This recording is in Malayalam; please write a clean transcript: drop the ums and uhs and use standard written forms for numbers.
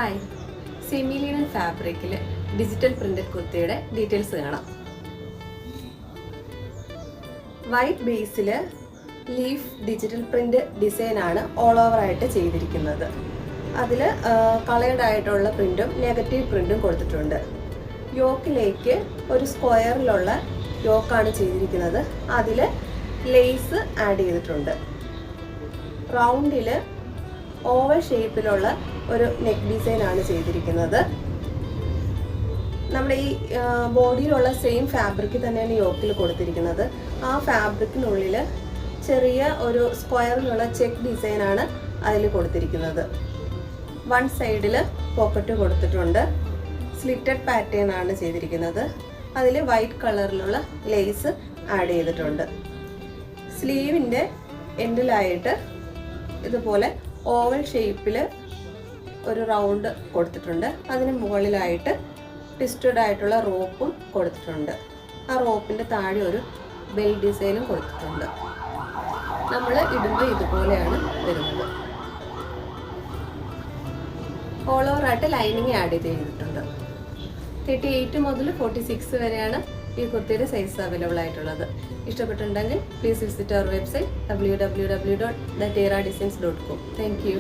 ഹായ്, സെമി ലിനൻ ഫാബ്രിക്കിൽ ഡിജിറ്റൽ പ്രിന്റഡ് കുർത്തിയുടെ ഡീറ്റെയിൽസ് കാണാം. വൈറ്റ് ബേസിൽ ലീഫ് ഡിജിറ്റൽ പ്രിന്റ് ഡിസൈനാണ് ഓൾ ഓവർ ആയിട്ട് ചെയ്തിരിക്കുന്നത്. അതിൽ കളേർഡ് ആയിട്ടുള്ള പ്രിന്റും നെഗറ്റീവ് പ്രിന്റും കൊടുത്തിട്ടുണ്ട്. യോക്കിലേക്ക് ഒരു സ്ക്വയറിലുള്ള യോക്കാണ് ചെയ്തിരിക്കുന്നത്. അതിൽ ലേസ് ആഡ് ചെയ്തിട്ടുണ്ട്. റൗണ്ടിൽ ഓവൽ ഷേപ്പിലുള്ള ഒരു നെക്ക് ഡിസൈൻ ആണ് ചെയ്തിരിക്കുന്നത്. നമ്മുടെ ഈ ബോഡിയിലുള്ള സെയിം ഫാബ്രിക് തന്നെയാണ് യോക്കിൽ കൊടുത്തിരിക്കുന്നത്. ആ ഫാബ്രിക്കിനുള്ളിൽ ചെറിയ ഒരു സ്ക്വയറിലുള്ള ചെക്ക് ഡിസൈനാണ് അതിൽ കൊടുത്തിരിക്കുന്നത്. വൺ സൈഡിൽ പോക്കറ്റ് കൊടുത്തിട്ടുണ്ട്. സ്ലിറ്റഡ് പാറ്റേൺ ആണ് ചെയ്തിരിക്കുന്നത്. അതിൽ വൈറ്റ് കളറിലുള്ള ലേസ് ആഡ് ചെയ്തിട്ടുണ്ട്. സ്ലീവിൻ്റെ എൻഡിലായിട്ട് ഇതുപോലെ ഓവൽ ഷേപ്പിൽ ഒരു റൗണ്ട് കൊടുത്തിട്ടുണ്ട്. അതിന് മുകളിലായിട്ട് ട്വിസ്റ്റഡ് ആയിട്ടുള്ള റോപ്പും കൊടുത്തിട്ടുണ്ട്. ആ റോപ്പിൻ്റെ താഴെ ഒരു ബെൽ ഡിസൈനും കൊടുത്തിട്ടുണ്ട്. നമ്മൾ ഇടുമ്പോൾ ഇതുപോലെയാണ് വരുന്നത്. ഓൾ ഓവറായിട്ട് ലൈനിങ് ആഡ് ചെയ്തിട്ടുണ്ട്. 38 മുതൽ 46 വരെയാണ് ഈ കുർത്തിയുടെ സൈസ് അവൈലബിൾ ആയിട്ടുള്ളത്. ഇഷ്ടപ്പെട്ടിട്ടുണ്ടെങ്കിൽ please visit our website www.theteradesigns.com. Thank U.